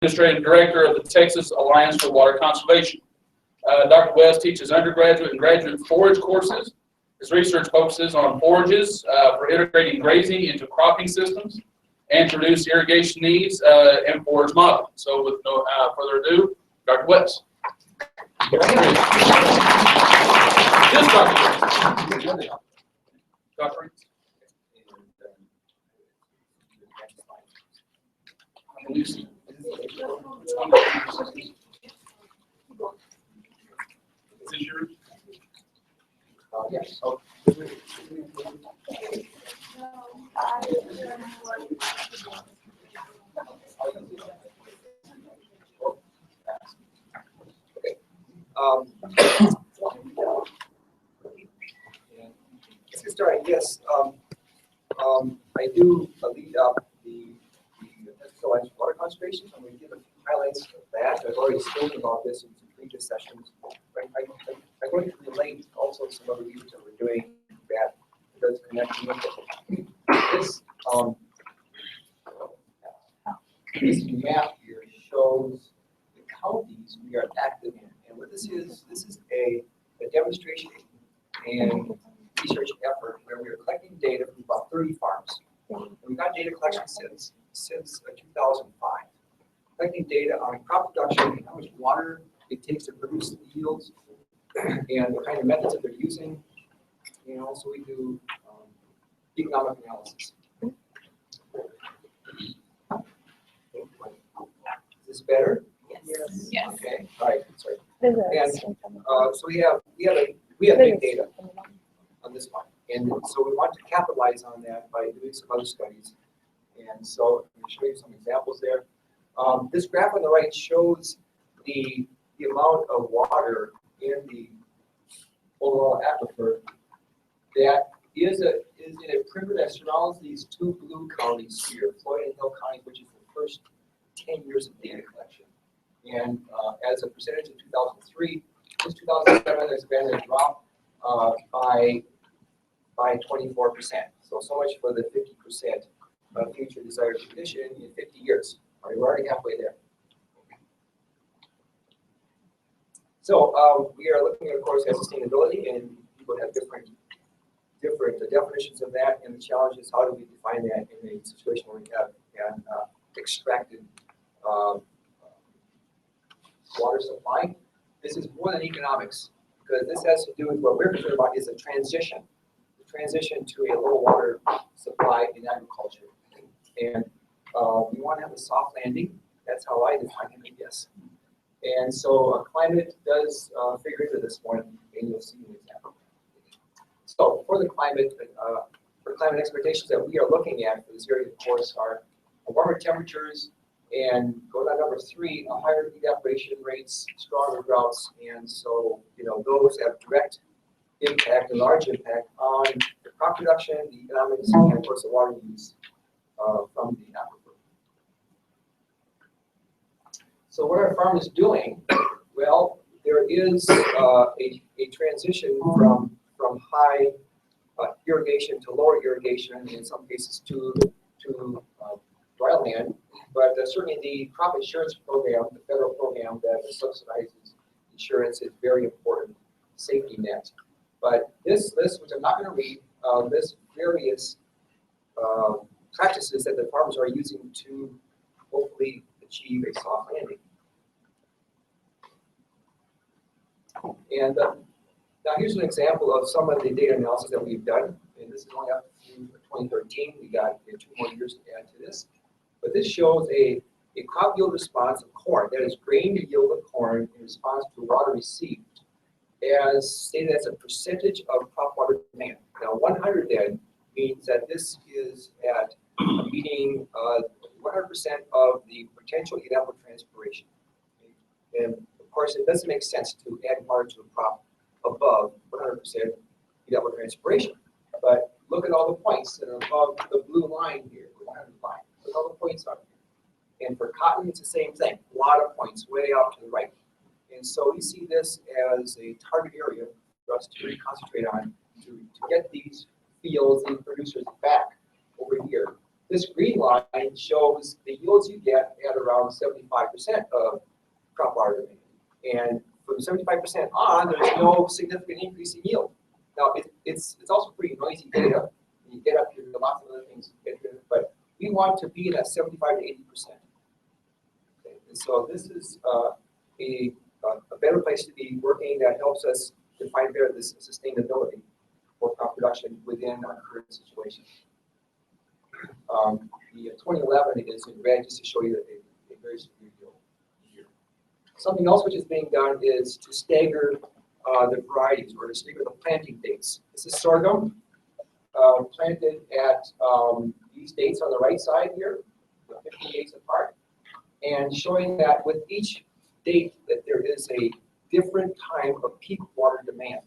Administrative Director of the Texas Alliance for Water Conservation. Dr. West teaches undergraduate and graduate forage courses. His research focuses on forages for integrating grazing into cropping systems and to reduce irrigation needs and forage modeling. So with no further ado, Dr. West. This Dr. Lucy. Is this yours? Yes. Let's get started. Yes, I do lead up the Alliance for Water Conservation. I'm going to give a few highlights of that. I've already spoken about this in some previous sessions. But I'm going to relate also some other research that we're doing that does connect with it. This map here shows the counties we are active in. And what this is a demonstration and research effort where we are collecting data from about 30 farms. And we've got data collection since 2005. Collecting data on crop production and how much water it takes to produce the yields and what kind of methods that they're using. And also we do economic analysis. Is this better? Yes. Yes. Okay. All right. Sorry. And so we have big data on this one, and so we want to capitalize on that by doing some other studies. And so I'm going to show you some examples there. This graph on the right shows the amount of water in the overall aquifer that is in a perimeter that surrounds these two blue counties here, Floyd and Hill County, which is the first 10 years of data collection. And as a percentage in 2003, since 2007, there's been a drop by 24%. So much for the 50% future desired condition in 50 years. All right, we're already halfway there. So we are looking, of course, at sustainability, and people have different definitions of that, and the challenge is how do we define that in a situation where we have an extracted water supply. This is more than economics, because this has to do with what we're concerned about is a transition to a low water supply in agriculture. And we want to have a soft landing. That's how I define it, I guess. And so climate does figure into this one, and you'll see an example. So for the climate, expectations that we are looking at for this area, of course, are warmer temperatures, and go down number 3, higher evaporation rates, stronger droughts, and so those have direct impact, a large impact on the crop production, the economics, and of course the water use from the aquifer. So what are farmers doing? Well, there is a transition from high irrigation to lower irrigation, in some cases to dry land. But certainly the crop insurance program, the federal program that subsidizes insurance, is very important safety net. But this list, which I'm not going to read, lists various practices that the farmers are using to hopefully achieve a soft landing. And now here's an example of some of the data analysis that we've done. And this is only up to 2013. We got 2 more years to add to this. But this shows a crop yield response of corn, that is grain to yield of corn in response to water received, as stated as a percentage of crop water demand. Now 100 then means that this is at meeting 100% of the potential evapotranspiration. And of course, it doesn't make sense to add water to a crop above 100% evapotranspiration. But look at all the points that are above the blue line here, the 100 line. Look at all the points up here. And for cotton, it's the same thing. A lot of points way out to the right. And so we see this as a target area for us to really concentrate on to get these fields, these producers back over here this green line shows the yields you get at around 75% of crop water demand. And from 75% on, there's no significant increase in yield. Now, it's also pretty noisy data. You get up here, there are lots of other things to get here, but we want to be in that 75 to 80%. Okay. And so this is a better place to be working that helps us define better this sustainability for crop production within our current situation. The 2011 is in red just to show you that a very severe yield year. Something else which is being done is to stagger the varieties or to stagger the planting dates. This is sorghum planted at these dates on the right side here, 50 days apart, and showing that with each date that there is a different time of peak water demand.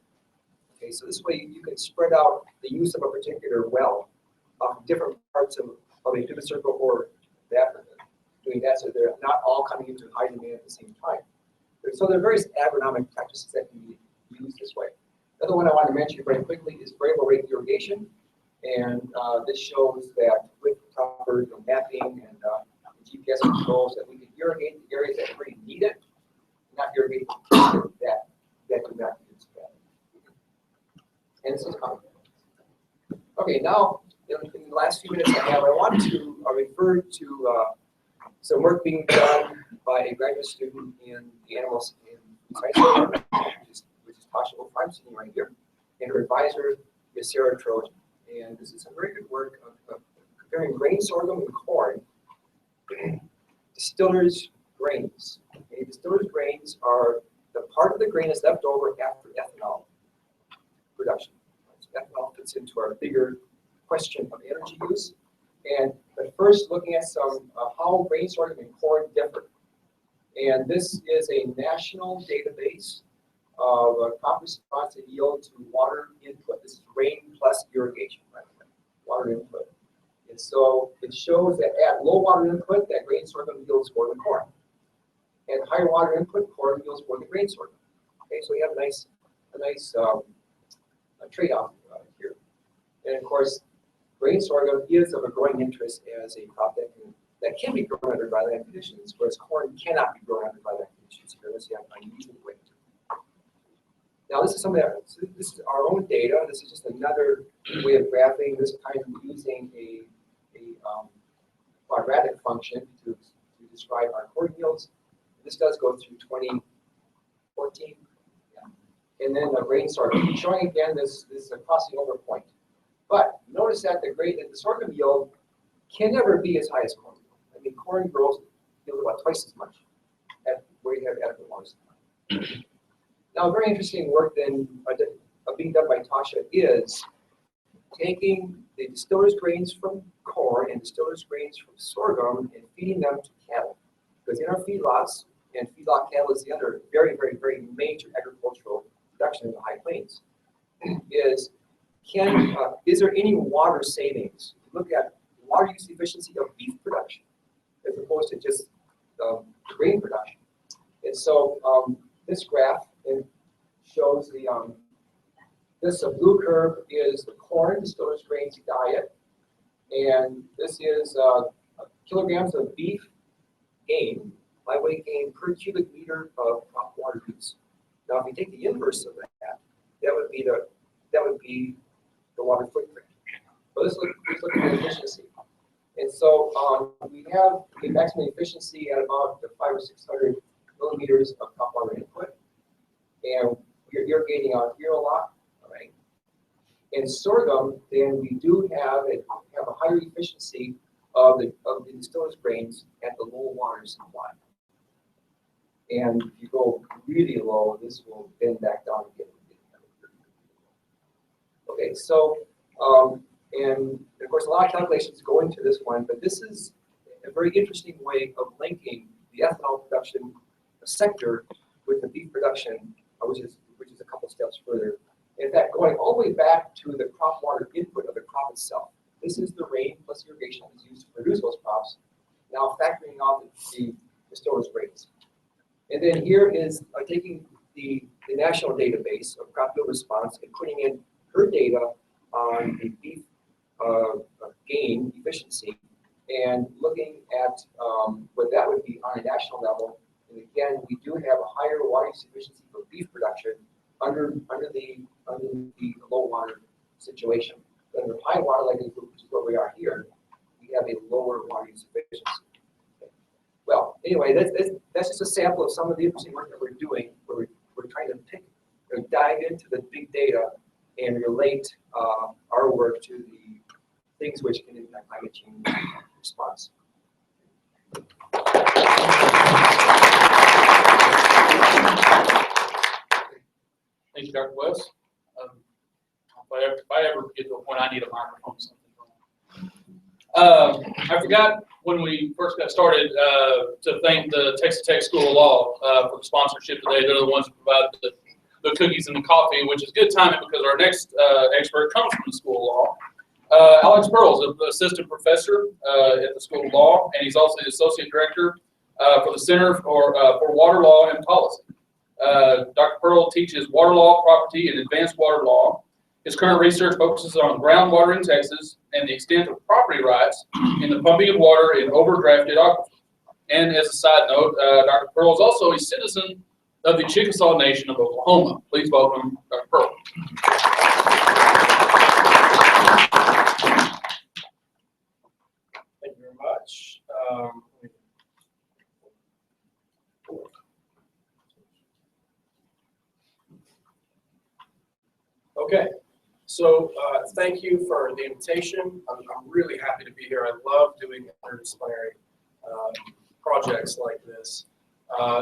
Okay, so this way you can spread out the use of a particular well on different parts of a given circle or that, doing that so they're not all coming into high demand at the same time. So there are various agronomic practices that can be used this way. The other one I want to mention very quickly is variable rate irrigation. And this shows that with proper mapping and GPS controls that we can irrigate the areas that really need it, not irrigate that do not use that. And this is common. Okay, now in the last few minutes I want to refer to some work being done by a graduate student in the animals in science department, which is Tasha Wolf, I'm sitting right here, and her advisor is Sarah Trojan. And this is some very good work of comparing grain sorghum and corn. Distillers' grains. Okay, distillers' grains are the part of the grain that's left over after ethanol production. So ethanol fits into our bigger question of energy use. And but first, looking at some how grain sorghum and corn differ. And this is a national database of crop response and yield to water input. This is rain plus irrigation, right? Water input. And so it shows that at low water input, that grain sorghum yields more than corn. And higher water input, corn yields more than grain sorghum. Okay, so you have a nice trade-off here. And of course, grain sorghum is of a growing interest as a crop that can be grown under dryland conditions, whereas corn cannot be grown under dryland conditions here unless you have unusual wind. Now this is some of that. So this is our own data. This is just another way of graphing. This time using a quadratic function to describe our corn yields. This does go through 2014, yeah. And then the grain sorghum. Showing again this is a crossing over point. But notice that the sorghum yield can never be as high as corn. I mean, corn yields about twice as much at where you have adequate water supply. Now, very interesting work then being done by Tasha is taking the distillers' grains from corn and distillers' grains from sorghum and feeding them to cattle. Because in our feedlots, and feedlot cattle is the other very, very, very major agricultural production in the High Plains, is there any water savings? Look at water use efficiency of beef production as opposed to just grain production. And so this graph shows this blue curve is the corn distillers grains diet, and this is kilograms of beef gain, live weight gain per cubic meter of crop water use. Now, if you take the inverse of that would be the water footprint. So let's look at efficiency. And so we have the maximum efficiency at about 500 or 600 millimeters of crop water input. And we're irrigating out here a lot, all right? In sorghum, then we do have a higher efficiency of the distillers grains at the low water supply. And if you go really low, this will bend back down again. Okay, so and of course a lot of calculations go into this one, but this is a very interesting way of linking the ethanol production sector with the beef production, which is a couple steps further. In fact, going all the way back to the crop water input of the crop itself. This is the rain plus irrigation that is used to produce those crops. Now factoring out the distillers grains. And then here is taking the national database of crop yield response and putting in her data on the beef gain efficiency and looking at what that would be on a national level. And again, we do have a higher water use efficiency for beef production under the low water situation. But under high water, like which is where we are here, we have a lower water use efficiency. Okay. Well, anyway, that's just a sample of some of the interesting work that we're doing. Where we're trying to dive into the big data and relate our work to the things which can impact climate change response. Thank you, Dr. West. If I ever get to a point I need a microphone or something. I forgot when we first got started to thank the Texas Tech School of Law for the sponsorship today. They're the ones who provide the cookies and the coffee, which is good timing because our next expert comes from the School of Law. Alex Pearl is an assistant professor at the School of Law, and he's also the associate director for the Center for Water Law and Policy. Dr. Pearl teaches water law, property, and advanced water law. His current research focuses on groundwater in Texas and the extent of property rights in the pumping of water in overdrafted aquifers. And as a side note, Dr. Pearl is also a citizen of the Chickasaw Nation of Oklahoma. Please welcome Dr. Pearl. Thank you very much. Okay, so thank you for the invitation. I'm really happy to be here. I love doing interdisciplinary projects like this.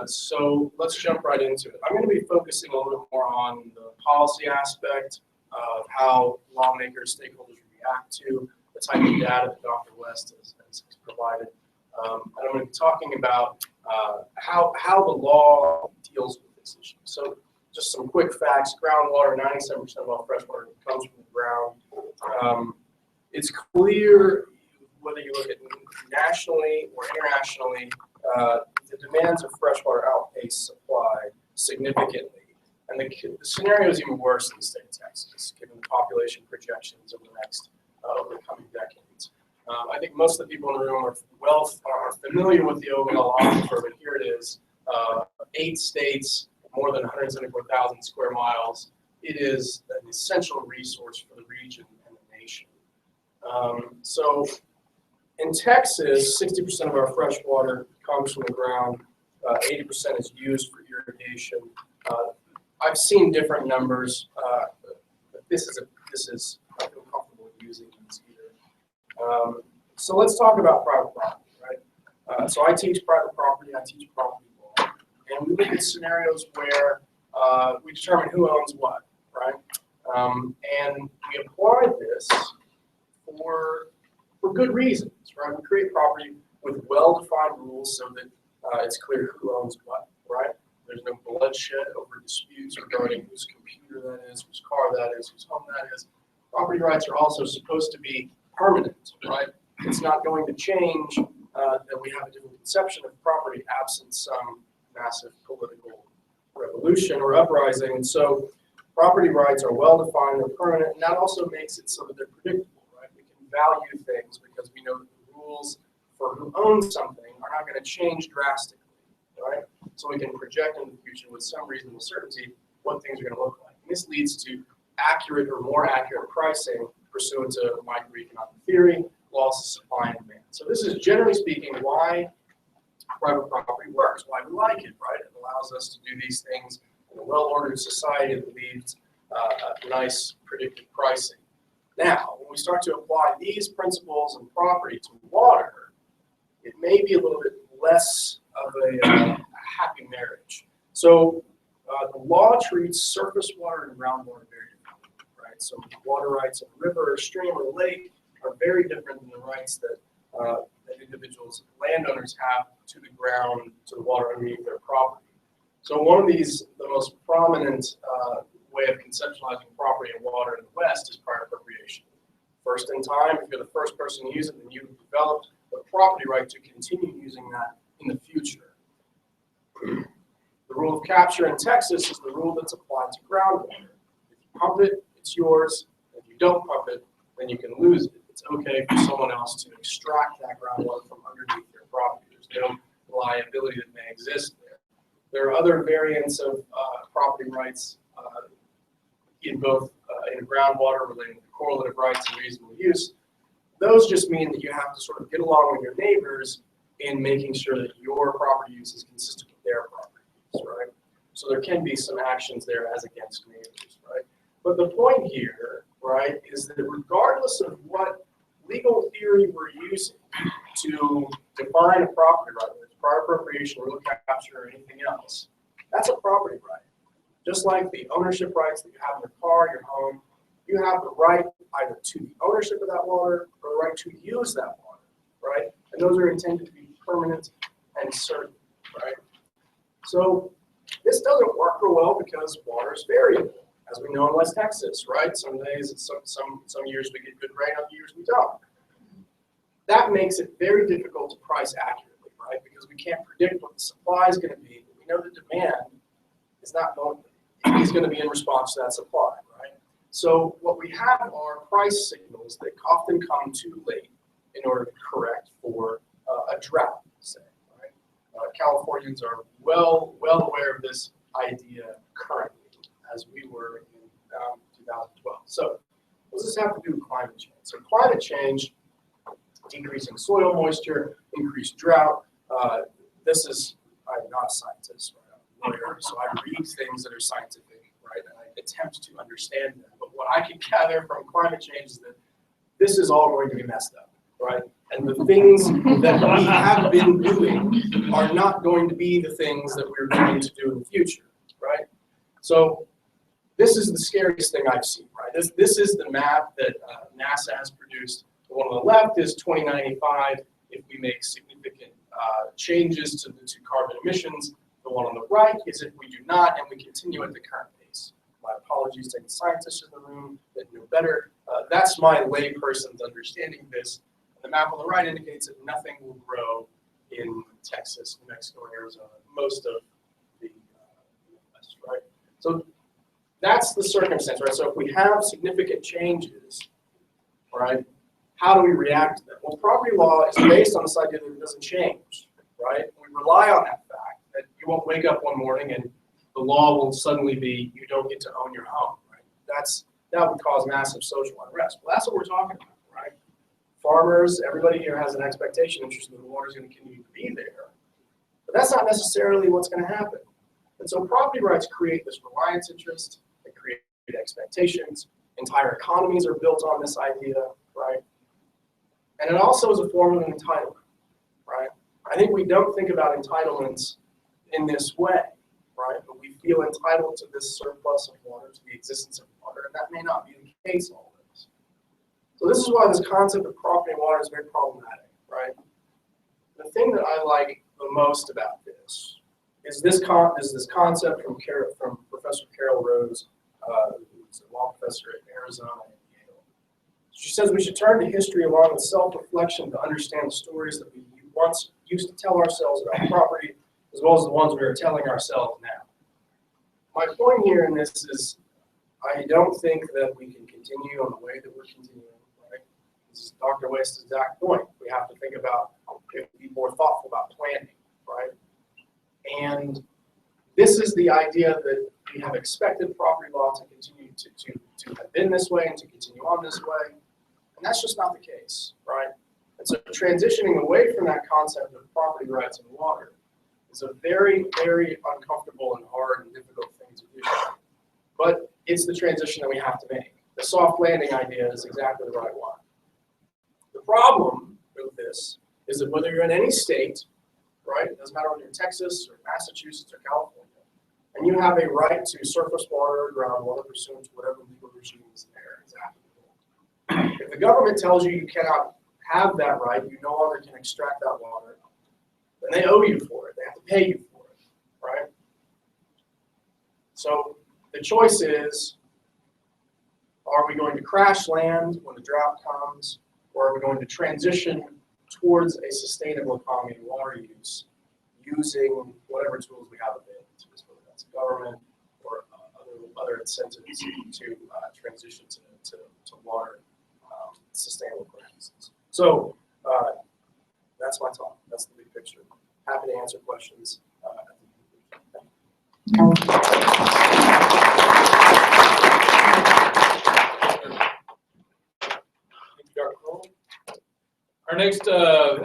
So let's jump right into it. I'm going to be focusing a little bit more on the policy aspect of how lawmakers, stakeholders react to the type of data that Dr. West has provided. And I'm going to be talking about how the law deals with this issue. So just some quick facts. Groundwater, 97% of all fresh water comes from the ground. It's clear, whether you look at nationally or internationally, the demands of fresh water outpace supply significantly. And the scenario is even worse in the state of Texas, given the population projections over the coming decades. I think most of the people in the room are familiar with the overall aquifer, but here it is. 8 states, more than 174,000 square miles. It is an essential resource for the region and the nation. So in Texas, 60% of our fresh water comes from the ground. 80% is used for irrigation. I've seen different numbers, but this is I feel comfortable using these either. So let's talk about private property, right? So I teach private property, I teach property law, and we look at scenarios where we determine who owns what, right? And we apply this for good reasons, right? We create property with well-defined rules so that it's clear who owns what, right? There's no bloodshed over disputes regarding whose computer that is, whose car that is, whose home that is. Property rights are also supposed to be permanent, right? It's not going to change that we have a different conception of property absent some massive political revolution or uprising. And so property rights are well-defined, they're permanent, and that also makes it so that they're predictable, right? We can value things because we know that the rules for who owns something are not going to change drastically, right? So we can project in the future with some reasonable certainty what things are going to look like. And this leads to accurate or more accurate pricing pursuant to microeconomic theory, laws of supply and demand. So this is, generally speaking, why private property works, why we like it, right? It allows us to do these things in a well-ordered society that leads nice predictive pricing. Now, when we start to apply these principles and property to water, it may be a little bit less of a happy marriage. So the law treats surface water and groundwater very differently, right? So water rights in a river, or stream, or lake are very different than the rights that individuals, landowners have to the ground, to the water underneath their property. So one of these, the most prominent way of conceptualizing property and water in the West is prior appropriation. First in time, if you're the first person to use it, then you've developed the property right to continue using that in the future. The rule of capture in Texas is the rule that's applied to groundwater. If you pump it, it's yours. If you don't pump it, then you can lose it. it's okay for someone else to extract that groundwater from underneath their property. There's no liability that may exist there. There are other variants of property rights in both in groundwater relating to correlative rights and reasonable use. Those just mean that you have to sort of get along with your neighbors in making sure that your property use is consistent with their property use, right? So there can be some actions there as against neighbors, right? But the point here, right, is that regardless of what legal theory we're using to define a property right, whether it's prior appropriation, real capture, or anything else, that's a property right. Just like the ownership rights that you have in your car, your home, you have the right either to the ownership of that water or the right to use that water, right? And those are intended to be permanent and certain, right? So this doesn't work real well because water is variable, as we know in West Texas, right? Some days, it's some years we get good rain, other years we don't. That makes it very difficult to price accurately, right? Because we can't predict what the supply is going to be, but we know the demand is not going is going to be in response to that supply, right? So what we have are price signals that often come too late in order to correct for a drought, say, right? Californians are well aware of this idea currently, as we were in 2012. So what does this have to do with climate change? So climate change, decreasing soil moisture, increased drought. This is, I'm not a scientist, right? I'm a lawyer, so I read things that are scientific, right? And I attempt to understand them. But what I can gather from climate change is that this is all going to be messed up, right? And the things that we have been doing are not going to be the things that we're going to do in the future, right? So this is the scariest thing I've seen, right? This is the map that NASA has produced. The one on the left is 2095 if we make significant changes to carbon emissions. The one on the right is if we do not and we continue at the current pace. My apologies to the scientists in the room that know better. That's my layperson's understanding of this. The map on the right indicates that nothing will grow in Texas, New Mexico, and Arizona, most of the Midwest, right? So that's the circumstance, right? So if we have significant changes, right, how do we react to them? Well, property law is based on this idea that it doesn't change, right? We rely on that fact that you won't wake up one morning and the law will suddenly be you don't get to own your home, right? That would cause massive social unrest. Well, that's what we're talking about, right? Farmers, everybody here has an expectation interest that the water is going to continue to be there. But that's not necessarily what's going to happen. And so property rights create this reliance interest, they create expectations. Entire economies are built on this idea, right? And it also is a form of an entitlement, right? I think we don't think about entitlements in this way, right? But we feel entitled to this surplus of water, to the existence of water, and that may not be the case always. So this is why this concept of property and water is very problematic, right? The thing that I like the most about this is this concept from Professor Carol Rose, who's a law professor at Arizona and Yale. She says we should turn to history along with self-reflection to understand the stories that we once used to tell ourselves about property, as well as the ones we are telling ourselves now. My point here in this is I don't think that we can continue on the way that we're continuing. This is Dr. West's exact point. We have to think about, we have to be more thoughtful about planning, right? And this is the idea that we have expected property law to continue to have been this way and to continue on this way. And that's just not the case, right? And so transitioning away from that concept of property rights and water is a very, very uncomfortable and hard and difficult thing to do. But it's the transition that we have to make. The soft landing idea is exactly the right one. The problem with this is that whether you're in any state, right, it doesn't matter whether you're in Texas or Massachusetts or California, and you have a right to surface water or groundwater pursuant to whatever legal regime is there, is applicable. If the government tells you you cannot have that right, you no longer can extract that water, then they owe you for it. They have to pay you for it, right? So the choice is, are we going to crash land when the drought comes, or are we going to transition towards a sustainable economy and water use using whatever tools we have available to us, whether that's government or other incentives to transition to water sustainable. So that's my talk. That's the big picture. Happy to answer questions. Our next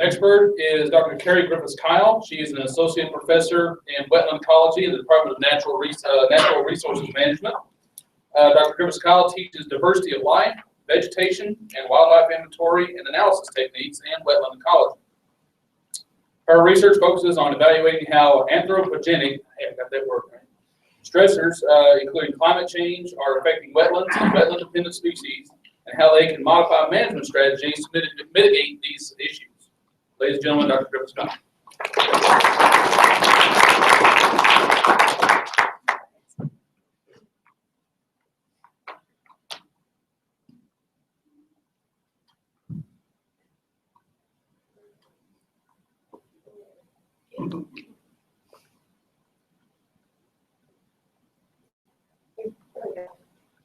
expert is Dr. Carrie Griffiths-Kyle. She is an associate professor in wetland ecology in the Department of Natural Resources Management. Dr. Griffiths-Kyle teaches diversity of life, vegetation, and wildlife inventory and analysis techniques in wetland ecology. Her research focuses on evaluating how anthropogenic, I got that word right, stressors, including climate change, are affecting wetlands and wetland-dependent species, and how they can modify management strategies to mitigate these issues. Ladies and gentlemen, Dr. Griffiths-Kyle.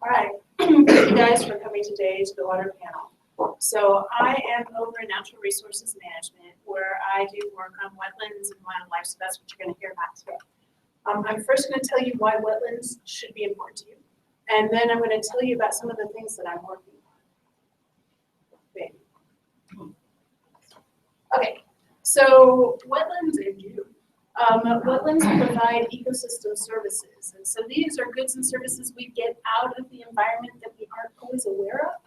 All right, thank you guys for coming today to the water panel. So I am over in Natural Resources Management, where I do work on wetlands and wildlife, so that's what you're going to hear about today. I'm first going to tell you why wetlands should be important to you, and then I'm going to tell you about some of the things that I'm working on. Okay, so wetlands and you. Wetlands provide ecosystem services, and so these are goods and services we get out of the environment that we aren't always aware of.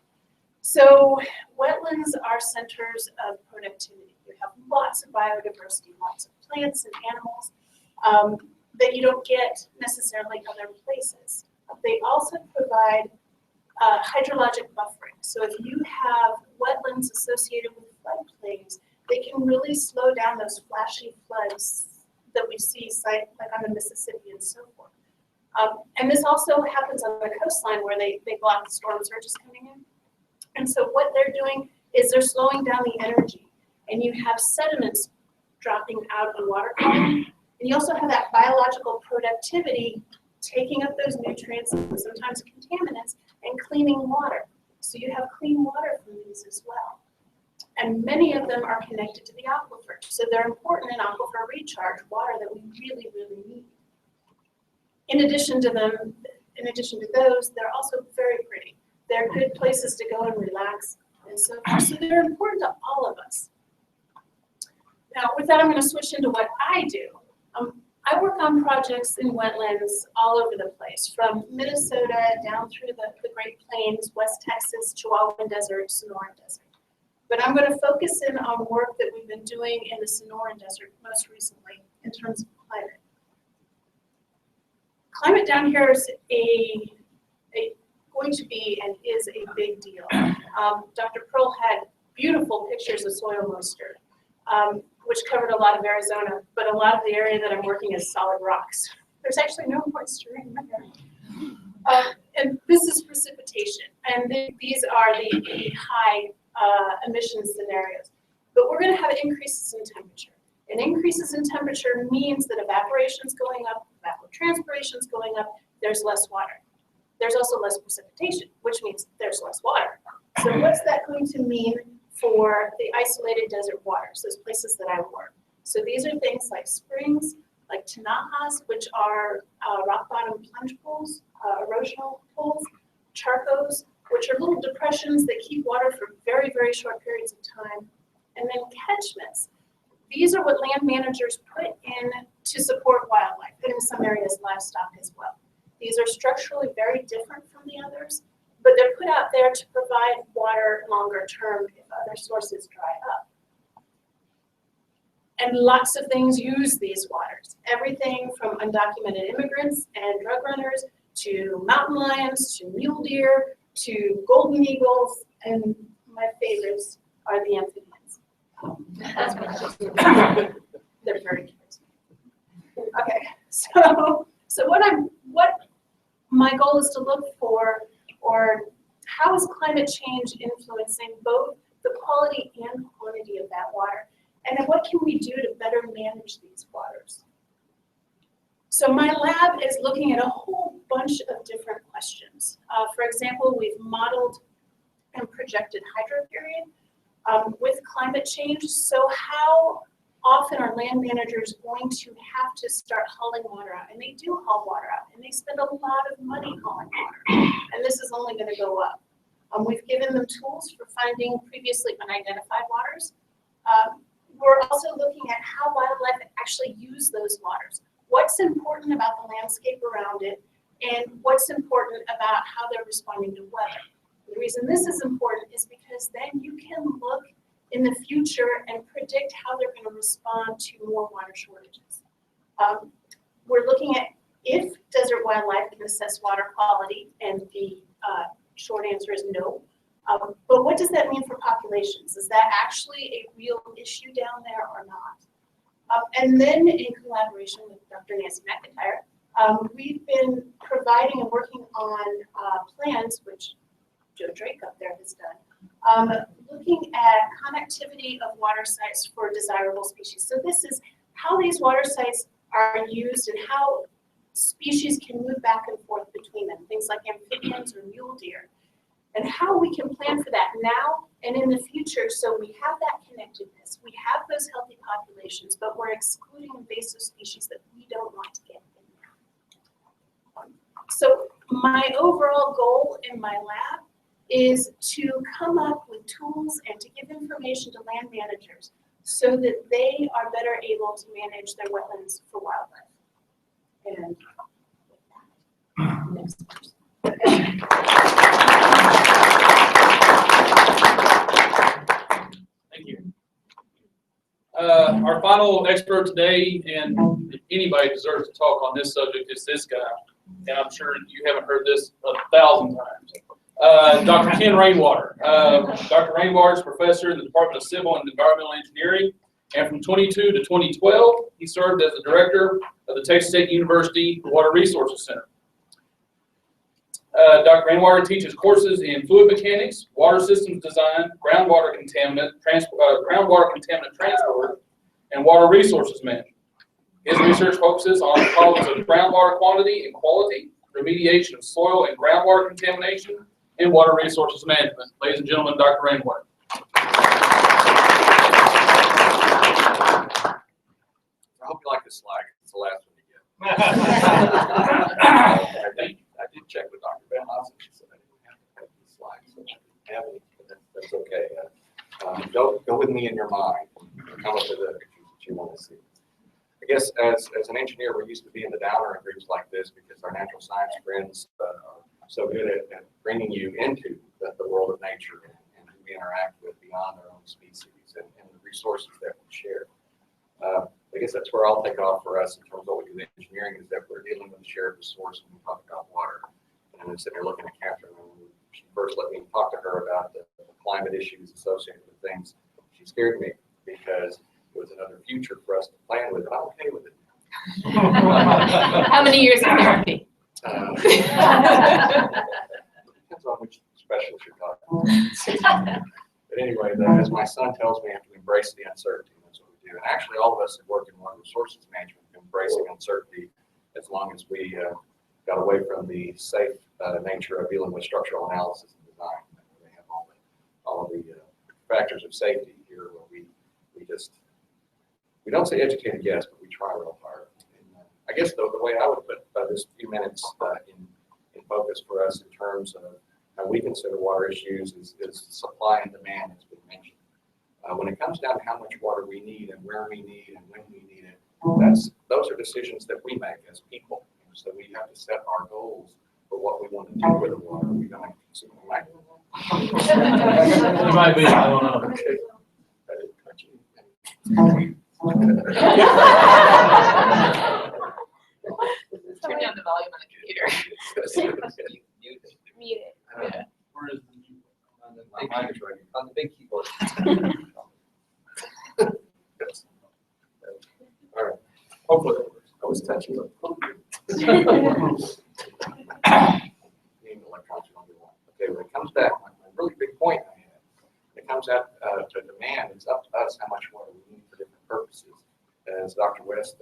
So wetlands are centers of productivity. You have lots of biodiversity, lots of plants and animals that you don't get necessarily other places. They also provide hydrologic buffering. So if you have wetlands associated with floodplains, they can really slow down those flashy floods that we see like on the Mississippi and so forth. And this also happens on the coastline where they block the storm surges coming in. And so what they're doing is they're slowing down the energy, and you have sediments dropping out of the water column. And you also have that biological productivity taking up those nutrients and sometimes contaminants and cleaning water. So you have clean water from these as well. And many of them are connected to the aquifer. So they're important in aquifer recharge, water that we really, really need. In addition to those, they're also very pretty. They're good places to go and relax and so forth. So they're important to all of us. Now, with that, I'm going to switch into what I do. I work on projects in wetlands all over the place, from Minnesota down through the Great Plains, West Texas, Chihuahuan Desert, Sonoran Desert. But I'm going to focus in on work that we've been doing in the Sonoran Desert most recently in terms of climate. Climate down here is going to be and is a big deal. Dr. Pearl had beautiful pictures of soil moisture, which covered a lot of Arizona, but a lot of the area that I'm working is solid rocks. There's actually no moisture in there. And this is precipitation, and these are the high emission scenarios. But we're going to have increases in temperature. And increases in temperature means that evaporation is going up, evapotranspiration is going up, there's less water. There's also less precipitation, which means there's less water. So what's that going to mean for the isolated desert waters, those places that I work? So these are things like springs, like tinajas, which are rock bottom plunge pools, erosional pools, charcos, which are little depressions that keep water for very, very short periods of time, and then catchments. These are what land managers put in to support wildlife, and in some areas livestock as well. These are structurally very different from the others, but they're put out there to provide water longer term if other sources dry up. And lots of things use these waters. Everything from undocumented immigrants and drug runners to mountain lions to mule deer to golden eagles, and my favorites are the amphibians. That's what they're very charismatic. Okay, so what my goal is to look for, or how is climate change influencing both the quality and quantity of that water, and then what can we do to better manage these waters? So my lab is looking at a whole bunch of different questions. For example, we've modeled and projected hydro period. with climate change. So how often are land managers going to have to start hauling water out? And they do haul water out, and they spend a lot of money hauling water, and this is only going to go up. We've given them tools for finding previously unidentified waters. We're also looking at how wildlife actually use those waters. What's important about the landscape around it, and what's important about how they're responding to weather. The reason this is important is because then you can look in the future and predict how they're going to respond to more water shortages. We're looking at if desert wildlife can assess water quality, and the short answer is no. But what does that mean for populations? Is that actually a real issue down there or not? And then in collaboration with Dr. Nancy McIntyre, we've been providing and working on plans, which Joe Drake up there has done, looking at connectivity of water sites for desirable species. So this is how these water sites are used and how species can move back and forth between them, things like amphibians or mule deer, and how we can plan for that now and in the future so we have that connectedness, we have those healthy populations, but we're excluding invasive species that we don't want to get in there. So my overall goal in my lab is to come up with tools and to give information to land managers so that they are better able to manage their wetlands for wildlife. And next person. Thank you. Our final expert today, and if anybody deserves to talk on this subject, is this guy. And I'm sure you haven't heard this 1,000 times. Dr. Ken Rainwater. Dr. Rainwater is professor in the Department of Civil and Environmental Engineering, and from 2022 to 2012, he served as the director of the Texas State University Water Resources Center. Dr. Rainwater teaches courses in fluid mechanics, water systems design, groundwater contaminant transport, and water resources management. His research focuses on problems of groundwater quantity and quality, remediation of soil and groundwater contamination, and water resources management. Ladies and gentlemen, Dr. Rainwater. I hope you like this slide. It's the last one you get. I did check with Dr. Van Hossen. She said I didn't have these slides. So I didn't have any, but that's okay. Go with me in your mind and come up with the pictures that you want to see. I guess as an engineer, we're used to being the downer in groups like this because our natural science friends are so good at bringing you into the world of nature and who we interact with beyond our own species and the resources that we share. I guess that's where I'll take off for us in terms of what we do in engineering is that we're dealing with a shared resource when we talk about water. And I'm sitting here looking at Catherine, and she first let me talk to her about the climate issues associated with things. She scared me because it was another future for us to plan with, and I'm okay with it. How many years of therapy? Depends on which specialist you're talking about. But anyway, as my son tells me, I have to embrace the uncertainty. That's what we do. And actually, all of us that work in water resources management embracing uncertainty as long as we got away from the safe nature of dealing with structural analysis and design. They have all the factors of safety here where we don't say educated guess, but we try real hard. And, I guess the way I would put this few minutes in focus for us in terms of how we consider water issues is supply and demand, as we mentioned. When it comes down to how much water we need and where we need and when we need it, those are decisions that we make as people. So we have to set our goals for what we want to do with the water. We're going to consume it. You might be, I don't know. Okay. I didn't cut you. Turn down the volume on the computer. Mute it. Yeah. Where is On the big keyboard. All right. hopefully. I was touching the Okay, when it comes back, my really big point I had, when it comes out to demand, it's up to us how much water we need for different purposes. As Dr. West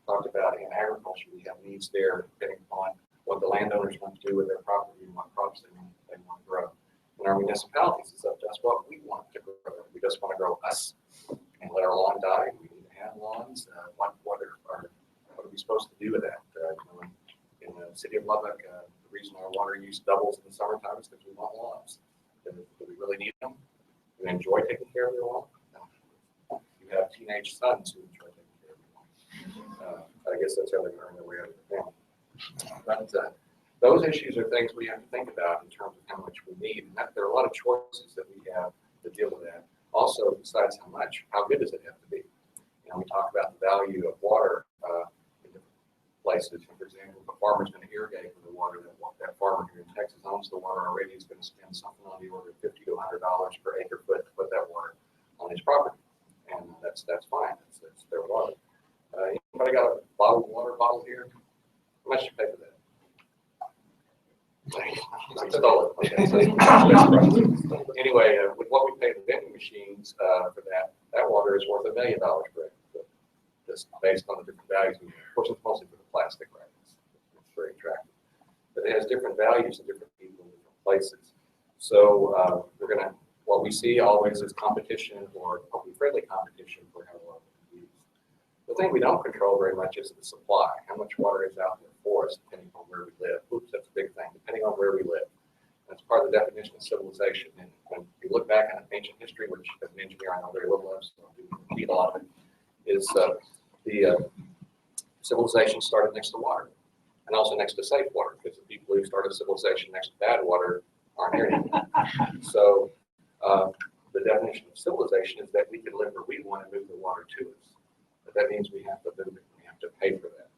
talked about in agriculture, we have needs there depending upon what the landowners want to do with their property and what crops they want to grow. In our municipalities, it's up to us what we want to grow. We us want to grow us and let our lawn die? We need to have lawns. What are we supposed to do with that? In the city of Lubbock, the reason our water use doubles in the summertime is because we want lawns. Do we really need them? Do we enjoy taking care of their lawn? No. You have teenage sons who enjoy taking care of their lawn. I guess that's how they earn their way out of the family. But those issues are things we have to think about in terms of how much we need. And there are a lot of choices that we have to deal with that. Also, besides how much, how good does it have to be? We talk about the value of water in different places. For example, if a farmer's going to irrigate with the water, that farmer here in Texas owns the water already, is going to spend something on the order of $50 to $100 per acre foot to put that water on his property. And that's fine. That's their water. Anybody got a bottled water bottle here? How much you pay for that? I stole it. Anyway, with what we pay the vending machines for that water is worth $1 million per acre foot, just based on the different values. Of course, it's mostly for the plastic, right? It's very attractive, but it has different values in different people, in different places. So what we see always is competition, or hopefully friendly competition, for how water is used. The thing we don't control very much is the supply. How much water is out there for us, depending on where we live. Oops, that's a big thing. Depending on where we live. That's part of the definition of civilization. And when you look back on ancient history, which as an engineer I know very little of, so I do read a lot of it, is the civilization started next to water, and also next to safe water, because the people who started civilization next to bad water aren't here anymore. So the definition of civilization is that we can live where we want to move the water to us. But that means we have to move it. We have to pay for that.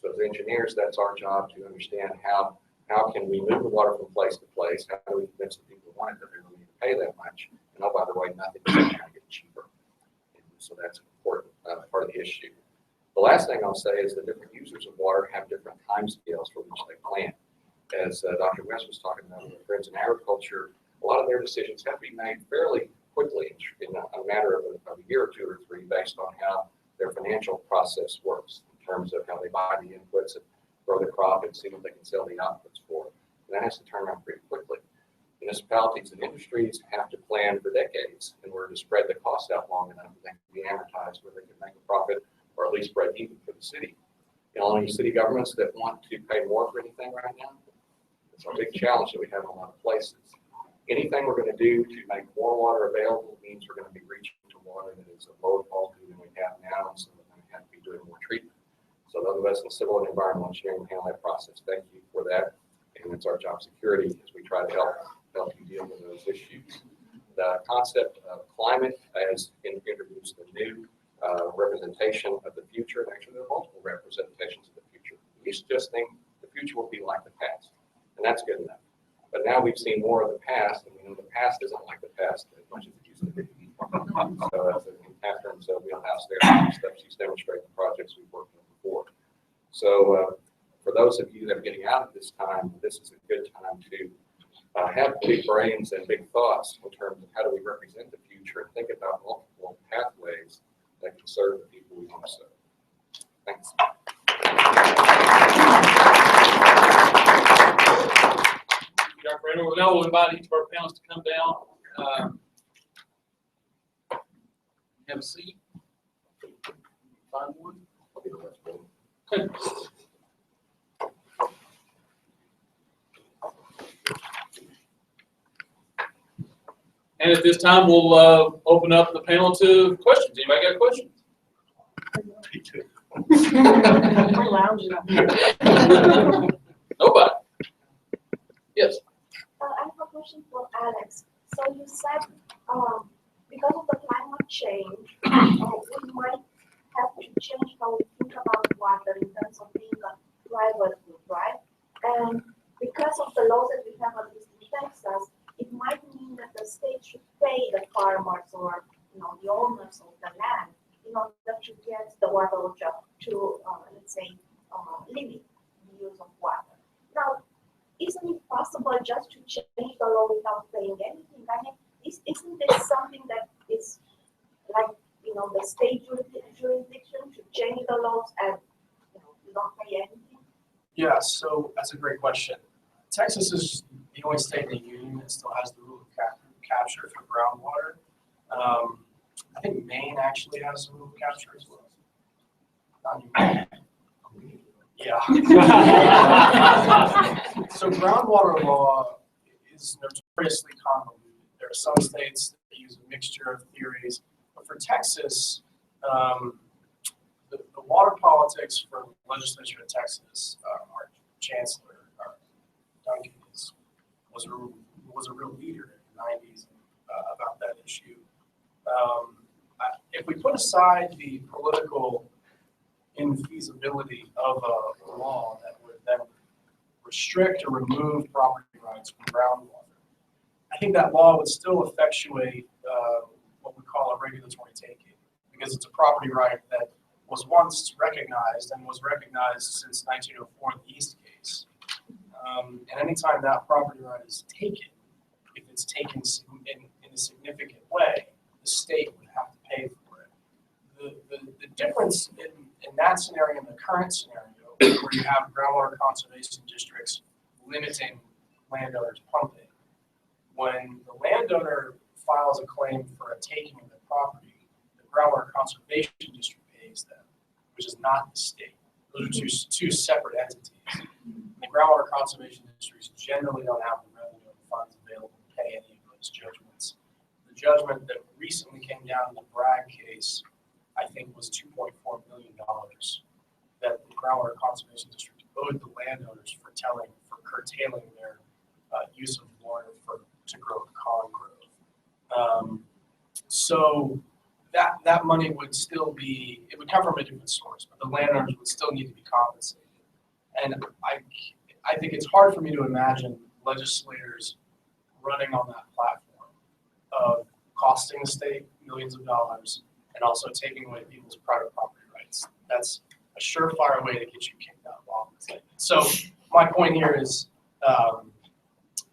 So as engineers, that's our job to understand how can we move the water from place to place? How do we convince the people who want it that they don't need to pay that much? And oh, by the way, nothing is going to get cheaper. And so that's an important part of the issue. The last thing I'll say is the different users of water have different time scales for which they plan. As Dr. West was talking about with friends in agriculture, a lot of their decisions have to be made fairly quickly, in a matter of a year or two or three, based on how their financial process works in terms of how they buy the inputs and grow the crop and see what they can sell the outputs for. And that has to turn around pretty quickly. Municipalities and industries have to plan for decades in order to spread the costs out long enough that they can be amortized where they can make a profit or at least break even for the city. Any city governments that want to pay more for anything right now, it's a big challenge that we have in a lot of places. Anything we're going to do to make more water available means we're going to be reaching to water that is of lower quality than we have now, and so we're going to have to be doing more treatment. So those of us in civil and environmental engineering will handle that process. Thank you for that. And it's our job security as we try to help you deal with those issues. The concept of climate has introduced a new representation of the future, and actually there are multiple representations of the future. We used to just think the future will be like the past, and that's good enough. But now we've seen more of the past, and we know the past isn't like the past as much as it used to be. So as Catherine's wheelhouse there, steps she's demonstrated the projects we've worked on before. So for those of you that are getting out at this time, this is a good time to have big brains and big thoughts in terms of how do we represent the future and think about multiple pathways that can serve the people we want to serve. Thanks. Dr. Brandon, now we'll invite each of our panelists to come down. Have a seat. Find one. And at this time, we'll open up the panel to questions. Anybody got questions? Me too. We're lounging up here. Nobody? Yes. I have a question for Alex. So you said because of the climate change, we might have to change how we think about water in terms of being a private good, right? And because of the laws that we have at least in Texas, it might mean that the state should pay the farmers or the owners of the land in order to get the water to let's say limit the use of water. Now, isn't it possible just to change the law without paying anything? I mean, isn't this something that is like the state jurisdiction to change the laws and you don't pay anything? Yeah, so that's a great question. Texas is the only state in the union that still has the rule of capture for groundwater. I think Maine actually has some removal capture as well. Not New York. Yeah. So groundwater law is notoriously convoluted. There are some states that use a mixture of theories, but for Texas, the water politics for the legislature of Texas, our chancellor, Duncan, was a real leader in the 90s about that issue. If we put aside the political infeasibility of a law that would then restrict or remove property rights from groundwater, I think that law would still effectuate what we call a regulatory taking, because it's a property right that was once recognized and was recognized since 1904 in the East case. And anytime that property right is taken, if it's taken in a significant way, the state would have to pay for it. The difference in that scenario and the current scenario, where you have groundwater conservation districts limiting landowners pumping, when the landowner files a claim for a taking of the property, the groundwater conservation district pays them, which is not the state. Those are two separate entities. The groundwater conservation districts generally don't have the revenue and funds available to pay any of those judgments. The judgment that recently came down in the Bragg case, I think, was $2.4 million that the groundwater conservation district owed the landowners for curtailing their use of water to grow pecan grove. So that money would still be, it would come from a different source, but the landowners would still need to be compensated. And I think it's hard for me to imagine legislators running on that platform of costing the state millions of dollars and also taking away people's private property rights. That's a surefire way to get you kicked out of office. So my point here is,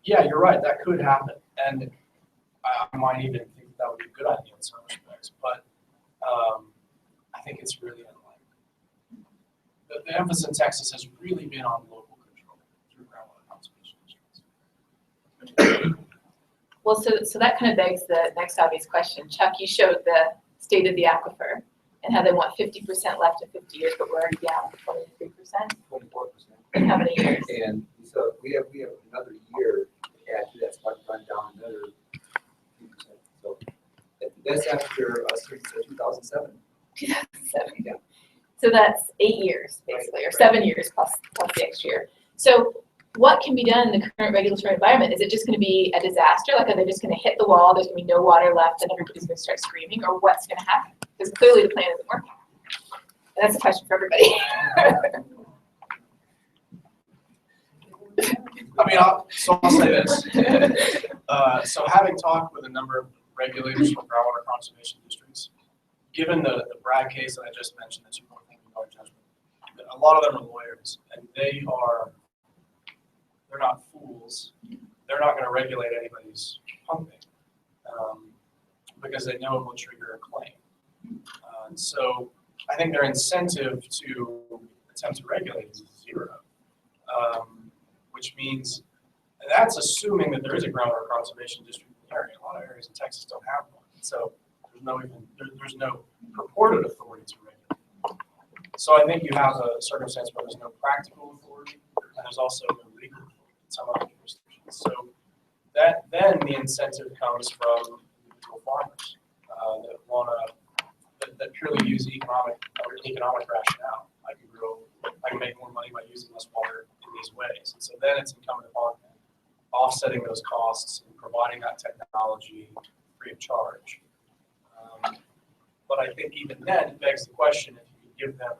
yeah, you're right, that could happen. And I might even think that would be a good idea in some respects, but I think it's really unlikely. The emphasis in Texas has really been on local control through groundwater conservation districts. Well, so that kind of begs the next obvious question. Chuck, you showed the state of the aquifer and how they want 50% left in 50 years, but we're already down 23%. 24%. In how many years? And so we have another year to add to that, so I've run down another 3%. So that's after 2007. 2007. Yeah. So that's 8 years, basically, or 7 years plus the extra year. So what can be done in the current regulatory environment? Is it just going to be a disaster? Like, are they just going to hit the wall? There's going to be no water left, and everybody's going to start screaming, or what's going to happen? Because clearly the plan isn't working. And that's a question for everybody. I mean, I'll say this. So having talked with a number of regulators from groundwater conservation districts, given the Bragg case that I just mentioned, the $2.4 million judgment, a lot of them are lawyers, and they're not fools. They're not going to regulate anybody's pumping because they know it will trigger a claim. So I think their incentive to attempt to regulate is zero, which means that's assuming that there is a groundwater conservation district in the area. A lot of areas in Texas don't have one, so there's no purported authority to regulate. So I think you have a circumstance where there's no practical authority, and there's also no legal authority in some other jurisdictions. So then the incentive comes from individual farmers that purely use economic rationale. I can make more money by using less water in these ways. And so then it's incumbent upon offsetting those costs and providing that technology free of charge. But I think even then it begs the question, if you give them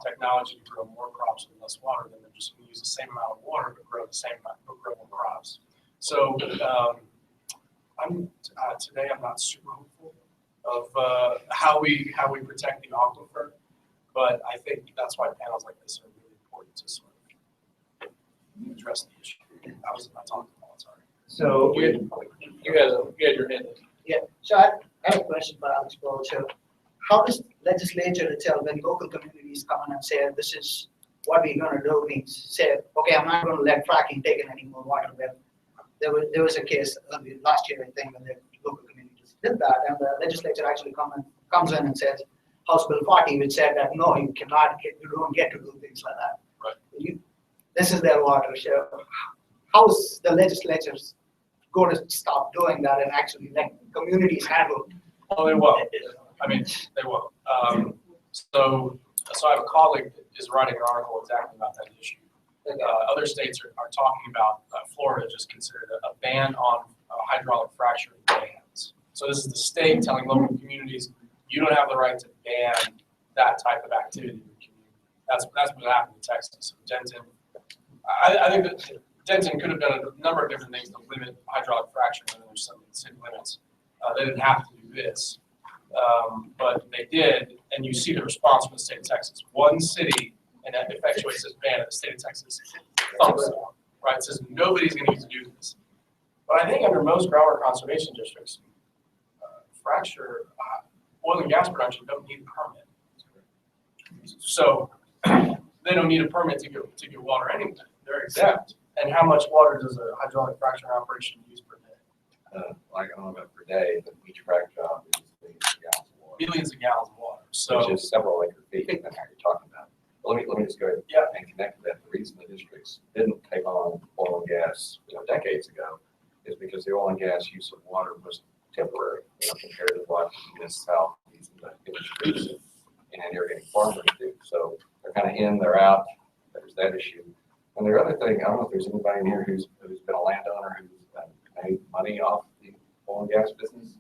technology to grow more crops with less water, then they're just going to use the same amount of water but grow more crops. So today I'm not super hopeful of how we protect the aquifer, but I think that's why panels like this are really important to sort of address the issue. That was my talk. Sorry. So You had your hand. Yeah, so I have a question for Alex Paul. So how does legislature tell when local communities come in and say, this is what we're going to do, means say, okay, I'm not going to let fracking take in any more water. There was a case last year, I think, when the local community just did that, and the legislature actually comes in and says, House Bill 40, which said that, no, you don't get to do things like that. Right. This is their water share. How's the legislatures going to stop doing that and actually let communities handle? Oh, they will. I mean, they will. So I have a colleague that is writing an article exactly about that issue. Other states are talking about, Florida just considered a ban on hydraulic fracturing bans. So this is the state telling local communities, you don't have the right to ban that type of activity in your community. That's what happened in Texas. So Denton, I think that Denton could have done a number of different things to limit hydraulic fracturing within some city limits. They didn't have to do this, but they did, and you see the response from the state of Texas. One city, and that effectuates this ban in the state of Texas, thumbs down, right? It says nobody's going to need to do this. But I think under most groundwater conservation districts, fracture, oil and gas production don't need a permit. So they don't need a permit to get water anyway. They're exempt. And how much water does a hydraulic fracturing operation use per day? Like, I don't know about per day, but each frac job is Millions of gallons of water. So which is several acre feet, and how you're talking about. But let me just go ahead and connect to that. The reason the districts didn't take on oil and gas, decades ago, is because the oil and gas use of water was temporary, compared to what municipalities and the industries and irrigating farmers do. So they're kind of in, they're out. There's that issue. And the other thing, I don't know if there's anybody in here who's been a landowner who's made money off the oil and gas business,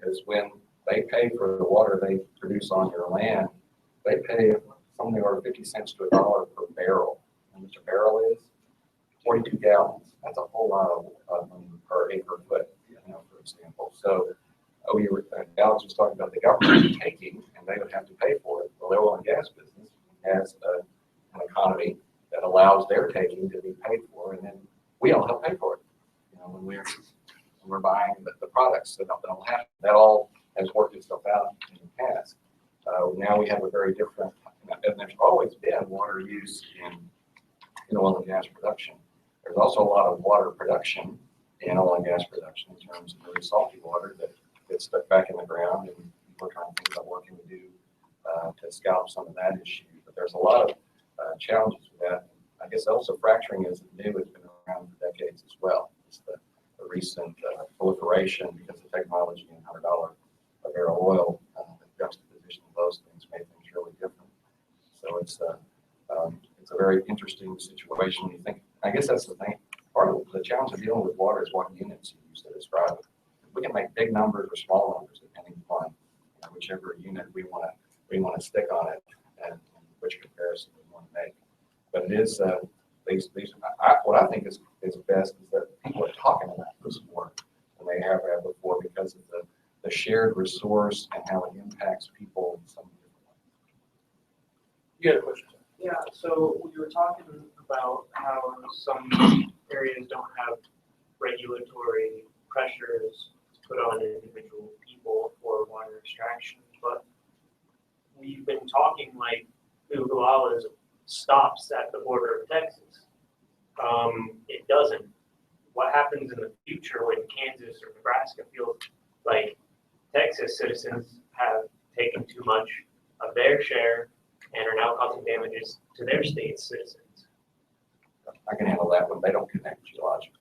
is when they pay for the water they produce on your land, they pay something over 50 cents to $1 per barrel. And which a barrel is 42 gallons. That's a whole lot of money per acre foot, for example. So Alex was talking about the government taking, and they would have to pay for it. Well, the oil and gas business has an economy that allows their taking to be paid for, and then we all help pay for it. When we're buying the products that don't have that all has worked itself out in the past. Now we have a very different, and there's always been water use in oil and gas production. There's also a lot of water production in oil and gas production in terms of very salty water that gets stuck back in the ground, and we're trying to think about what can we do to scalp some of that issue. But there's a lot of challenges with that. I guess also fracturing isn't new, it's been around for decades as well. It's the recent proliferation because of technology and $100 a barrel oil, the juxtaposition of those things made things really different. So it's a very interesting situation. You think, I guess that's the thing. Part of the challenge of dealing with water is what units you use to describe it. We can make big numbers or small numbers depending upon whichever unit we want to stick on it and which comparison we want to make. But it is what I think is best is that people are talking about this more than they have before because of the shared resource and how it impacts people in some different ways. You had a question? Yeah, so we were talking about how some areas don't have regulatory pressures put on individual people for water extraction, but we've been talking like Uguala stops at the border of Texas. It doesn't. What happens in the future when Kansas or Nebraska feels like Texas citizens have taken too much of their share and are now causing damages to their state's citizens? I can handle that when they don't connect geologically.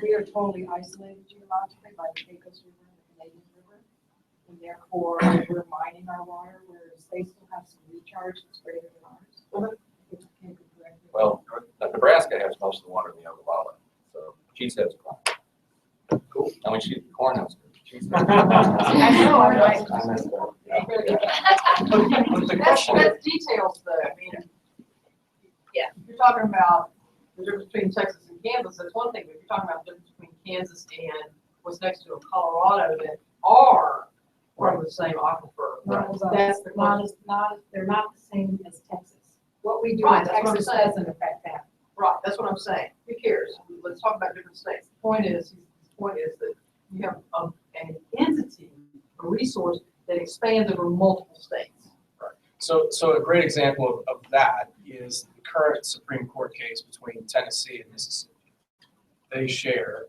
We are totally isolated geologically by the Pecos River and the Canadian River, and therefore we're mining our water, whereas they still have some recharge that's greater than ours. Which can be corrected. Well, Nebraska has most of the water in the Ogallala, so Cheesehead's corn. Cool. I mean, Cornhusker. Cheesehead. I know, I'm like. I messed up. That's details though, I mean. Yeah. If you're talking about the difference between Texas and Kansas, that's one thing, but if you're talking about the difference between Kansas and what's next to a Colorado that are part of the same aquifer. That's the question. They're not the same as Texas. What we do Right, in that's what I'm Texas saying. doesn't affect that. Right, that's what I'm saying. Who cares? Let's talk about different states. The point is that you have an entity, a resource that expands over multiple states. So a great example of that is the current Supreme Court case between Tennessee and Mississippi. They share,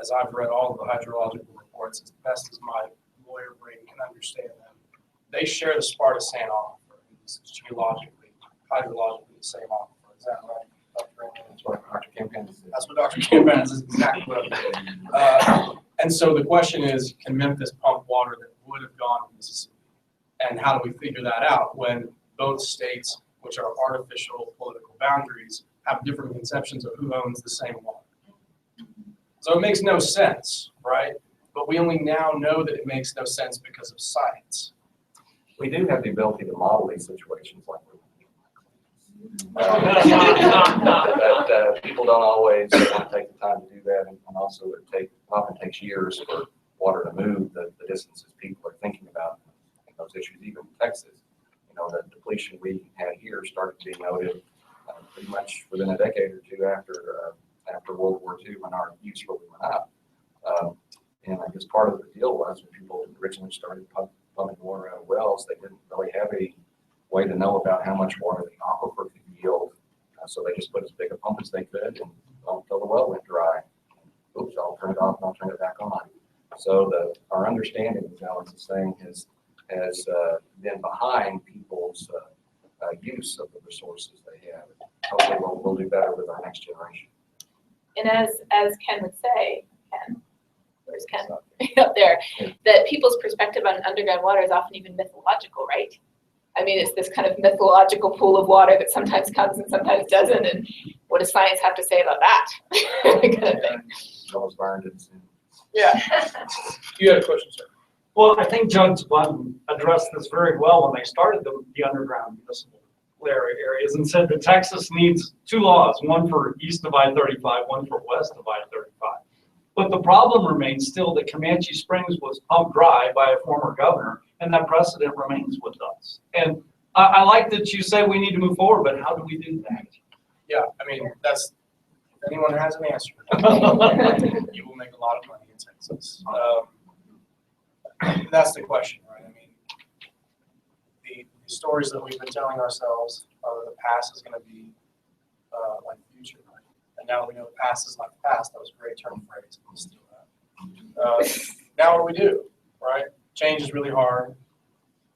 as I've read all of the hydrological reports as best as my lawyer brain can understand them. They share the Sparta-Sand aquifer. It's geologically, hydrologically the same aquifer. Is that right, Dr. Raymond? That's what Dr. Campan said. That's what Dr. Campan says exactly what. And so the question is, can Memphis pump water that would have gone to Mississippi? And how do we figure that out when both states, which are artificial political boundaries, have different conceptions of who owns the same water? So it makes no sense, right? But we only now know that it makes no sense because of science. We do have the ability to model these situations like we're people don't always want to take the time to do that, and also it often takes years for water to move the distances people are thinking about those issues. Even in Texas, you know, the depletion we had here started being noted pretty much within a decade or two after World War II, when our use really went up. And I guess part of the deal was when people originally started pumping water out of wells, they didn't really have a way to know about how much water the aquifer could yield. So they just put as big a pump as they could and until the well went dry. Oops, I'll turn it off and I'll turn it back on. So our understanding, as Alex is saying, has been behind people's use of the resources they have. Hopefully we'll do better with our next generation. And as Ken would say, Ken, where's Ken? Up there, that people's perspective on underground water is often even mythological, right? I mean, it's this kind of mythological pool of water that sometimes comes and sometimes doesn't, and what does science have to say about that? Kind of thing. Almost burned it. Yeah. You had a question, sir? Well, I think Judge Button addressed this very well when they started the underground municipal areas and said that Texas needs two laws, one for east of I-35, one for west of I-35. But the problem remains still that Comanche Springs was pumped dry by a former governor, and that precedent remains with us. And I like that you say we need to move forward, but how do we do that? Yeah, I mean, if anyone has an answer, you will make a lot of money in Texas. That's the question, right? I mean, the stories that we've been telling ourselves are that the past is going to be like the future, right? And now that we know the past is like the past, that was a great term phrase. Steal that. Now what do we do, right? Change is really hard,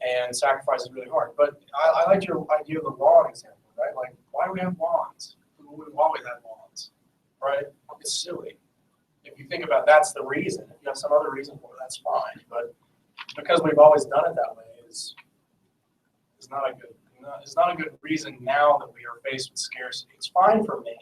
and sacrifice is really hard. But I like your idea of the lawn example, right? Like, why do we have lawns? We've always had lawns, right? It's silly. If you think about that's the reason. If you have some other reason for it, that's fine. But because we've always done it that way is not a good. It's not a good reason now that we are faced with scarcity. It's fine for me.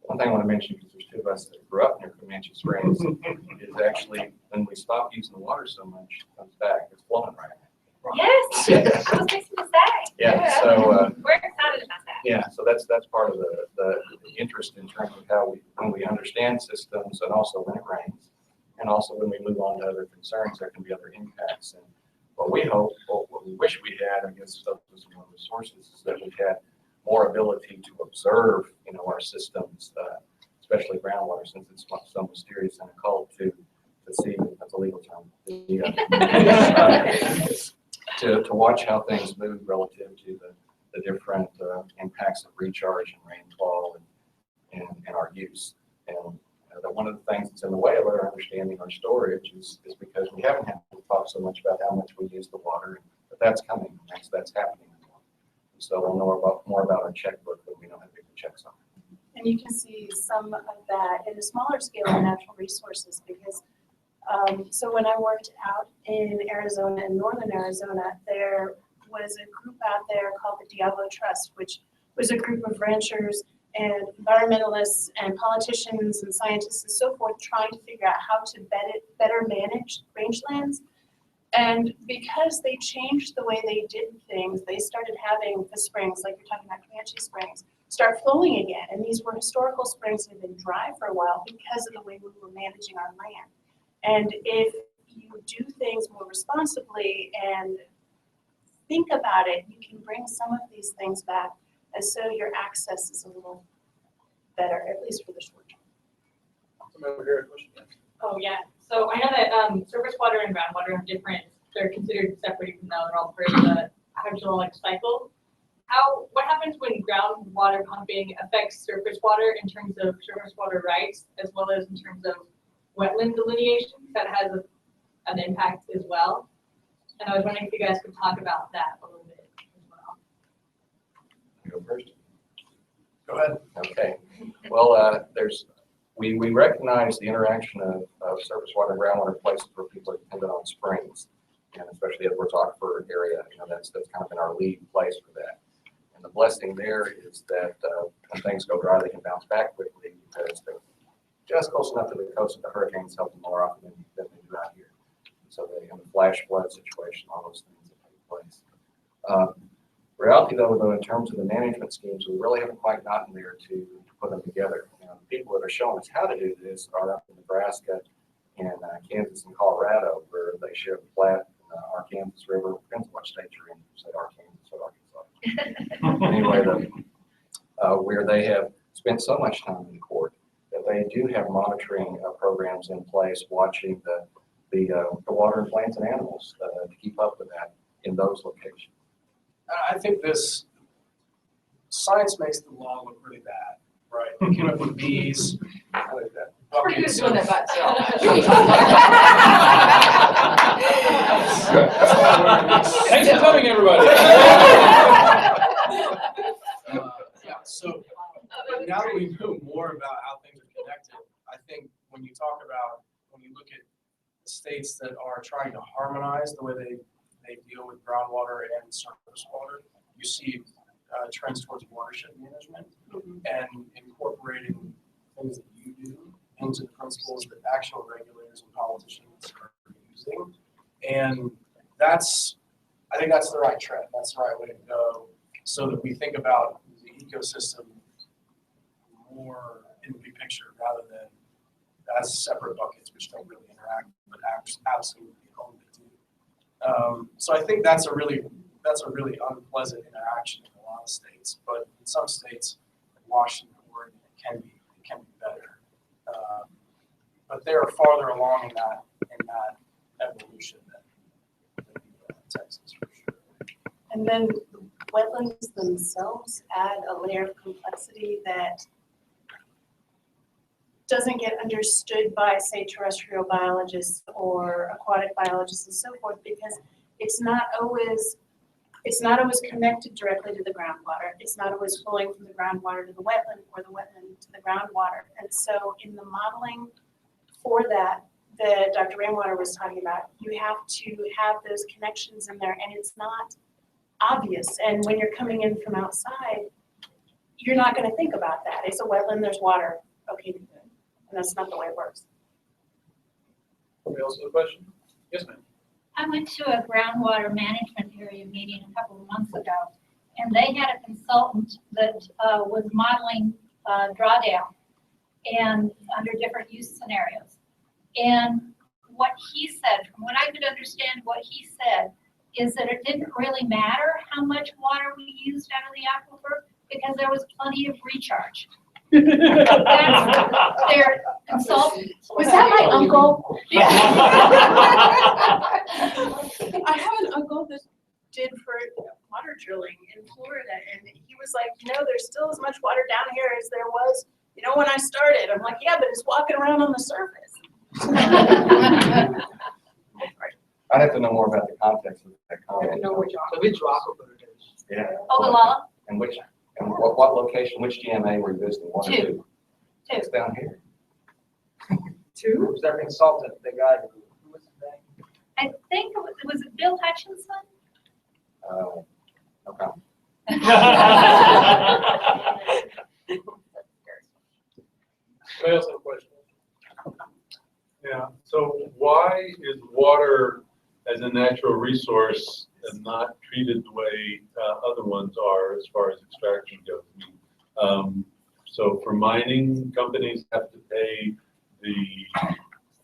One thing I want to mention, because there's two of us that grew up near Comanche Springs, is actually when we stop using the water so much, it comes back. It's flowing right now. Yes, I was fixing to say. Yeah. So we're excited about that. yeah, so that's part of the interest in terms of how when we understand systems, and also when it rains, and also when we move on to other concerns, there can be other impacts. And what we hope, what we wish we had, I guess, that was one of the sources, is that we had more ability to observe, you know, our systems, especially groundwater, since it's so mysterious and occult to see. That's a legal term. To watch how things move relative to the different impacts of recharge and rainfall and our use. And one of the things that's in the way of our understanding our storage is because we haven't had to talk so much about how much we use the water, but that's coming. That's happening. So we'll know more about our checkbook, but we know how big the checks are. And you can see some of that in a smaller scale in natural resources because, so when I worked out in Arizona, in northern Arizona, there was a group out there called the Diablo Trust, which was a group of ranchers and environmentalists and politicians and scientists and so forth trying to figure out how to better manage rangelands. And because they changed the way they did things, they started having the springs, like you're talking about Comanche Springs, start flowing again. And these were historical springs that had been dry for a while because of the way we were managing our land. And if you do things more responsibly and think about it, you can bring some of these things back. And so your access is a little better, at least for the short term. Over here, a question. Oh, yeah. So I know that surface water and groundwater have different, they're considered separate even though they're all part of the hydrologic cycle. What happens when groundwater pumping affects surface water in terms of surface water rights, as well as in terms of wetland delineation that has an impact as well. And I was wondering if you guys could talk about that a little bit as well. Go first. Go ahead. Okay. Well, we recognize the interaction of surface water and groundwater places where people are dependent on springs. And especially if we're talking for area, that's kind of been our lead place for that. And the blessing there is that when things go dry, they can bounce back quickly because they're just close enough to the coast that the hurricanes help them more often than they do out here. So they have a flash flood situation, all those things that take place. Reality though, in terms of the management schemes, we really haven't quite gotten there to put them together. The people that are showing us how to do this are up in Nebraska and Kansas and Colorado, where they share the Platte, Arkansas River, depends on what state you're in, say Arkansas or Arkansas. Anyway, where they have spent so much time in court that they do have monitoring programs in place, watching the water and plants and animals to keep up with that in those locations. I think this science makes the law look really bad, right? We came up with these. We're good at doing that by itself. Thanks for coming, everybody. Yeah, so now that we know more about how things are connected, I think when you look at the states that are trying to harmonize the way they deal with groundwater and surface water, you see trends towards watershed management and incorporating things that you do into the principles that actual regulators and politicians are using. And I think that's the right trend. That's the right way to go, so that we think about the ecosystem more in the big picture rather than as separate buckets which don't really interact, but absolutely only do. So I think that's a really unpleasant interaction in a lot of states, but in some states, like Washington, Oregon, it can be better. But they're farther along in that evolution than Texas for sure. And then the wetlands themselves add a layer of complexity that doesn't get understood by, say, terrestrial biologists or aquatic biologists and so forth, because it's not always connected directly to the groundwater. It's not always flowing from the groundwater to the wetland or the wetland to the groundwater. And so in the modeling for that Dr. Rainwater was talking about, you have to have those connections in there, and it's not obvious. And when you're coming in from outside, you're not going to think about that. It's a wetland, there's water. Okay, good. And that's not the way it works. Anybody else have a question? Yes, ma'am. I went to a groundwater management area meeting a couple of months ago, and they had a consultant that was modeling drawdown and under different use scenarios. And what he said, from what I could understand, what he said is that it didn't really matter how much water we used out of the aquifer because there was plenty of recharge. That's their consultant. Was that my uncle? Yeah. I have an uncle that did for water drilling in Florida, and he was like, there's still as much water down here as there was, when I started. I'm like, yeah, but it's walking around on the surface. I'd have to know more about the context of that comment. Which aquifer it is. Yeah. Ogallala. And what location, which GMA were you visiting? One or two? Two. It's down here. Who was their consultant? The guy who was his name? I think was it Bill Hutchinson? Okay. Anybody else have a question? Yeah, so why is water as a natural resource and not treated the way other ones are as far as extraction goes? So for mining, companies have to pay the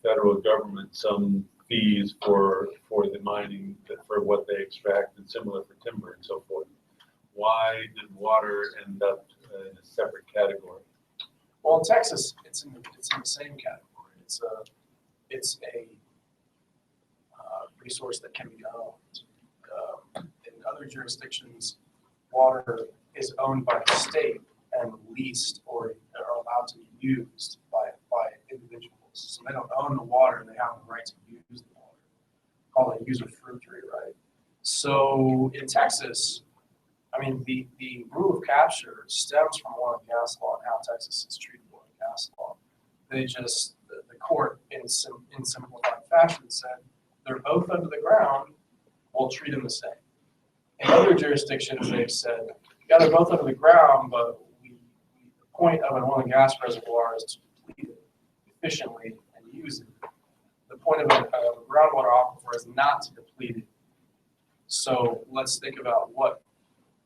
federal government some fees for the mining, for what they extract, and similar for timber and so forth. Why did water end up in a separate category? Well, in Texas, it's in the same category. It's a resource that can be owned. In other jurisdictions, water is owned by the state and leased or are allowed to be used by individuals. So they don't own the water, they have the right to use the water. Call it user-fruitory right. So in Texas, I mean, the rule of capture stems from oil and gas law and how Texas has treated oil and gas law. They just, the court in simplified fashion said, they're both under the ground, we'll treat them the same. In other jurisdictions, they've said, yeah, they're both under the ground, but the point of an oil and gas reservoir is to deplete it efficiently and use it. The point of a groundwater aquifer is not to deplete it. So let's think about what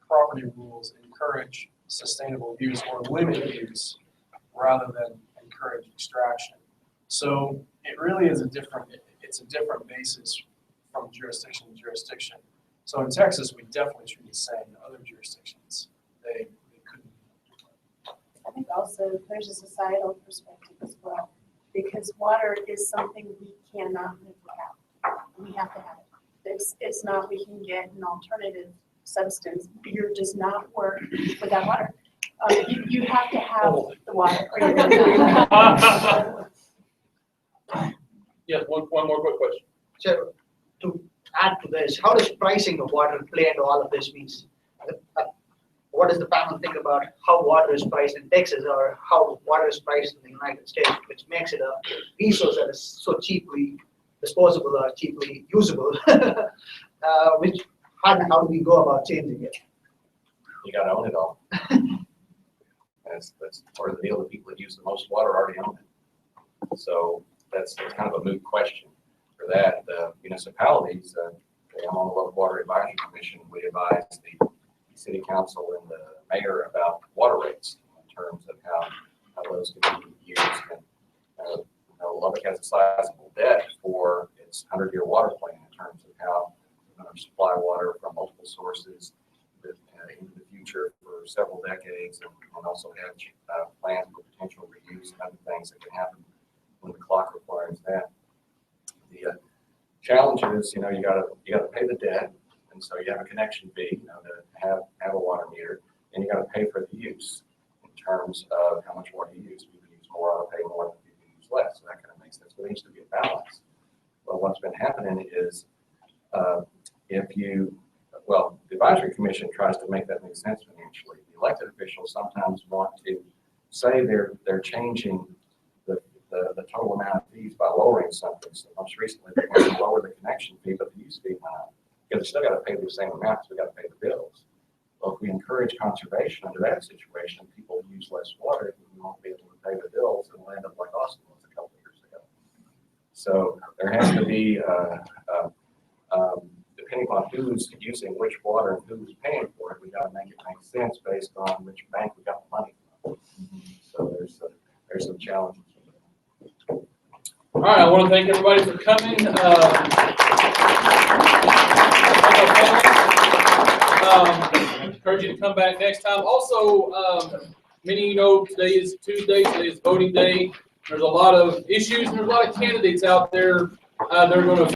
property rules encourage sustainable use or limit use rather than encourage extraction. So it really is it's a different basis from jurisdiction to jurisdiction. So in Texas, we definitely treat it the same. In other jurisdictions, they couldn't. I think also there's a societal perspective as well, because water is something we cannot live without. We have to have it. It's not we can get an alternative substance. Beer does not work without water. You have to have the water or you're gonna die. Yes, one more quick question. So to add to this, how does pricing of water play into all of this means? What does the panel think about how water is priced in Texas or how water is priced in the United States, which makes it a resource that is so cheaply disposable or cheaply usable, how do we go about changing it? You gotta own it all. That's part of the deal. The people that use the most water already own it. So that's kind of a moot question for that. The municipalities, I'm on the Local Water Advisory Commission, we advise the city council and the mayor about water rates in terms of how those can be used. And Lubbock has a sizable debt for its 100-year water plan in terms of how supply water from multiple sources into the future for several decades, and also have plans for potential reuse and other things that can happen when the clock requires that. The challenge is, you gotta pay the debt, and so you have a connection fee, to have a water meter, and you gotta pay for the use in terms of how much water you use. People use more, ought to pay more than people use less, so that kind of makes sense. But there needs to be a balance. But what's been happening is, the advisory commission tries to make that make sense financially. The elected officials sometimes want to say they're changing the total amount of fees by lowering something. So most recently, they want to lower the connection fee, but the use fee went up. Because they still got to pay the same amount, so we got to pay the bills. Well, if we encourage conservation under that situation, people use less water, we won't be able to pay the bills, and we'll end up like Austin was a couple of years ago. So there has to be, depending on who's using which water and who's paying for it, we got to make it make sense based on which bank we got the money from. So there's some challenges. All right, I want to thank everybody for coming. Encourage you to come back next time. Also, many of you know today is Tuesday. Today is voting day. There's a lot of issues and there's a lot of candidates out there that are going to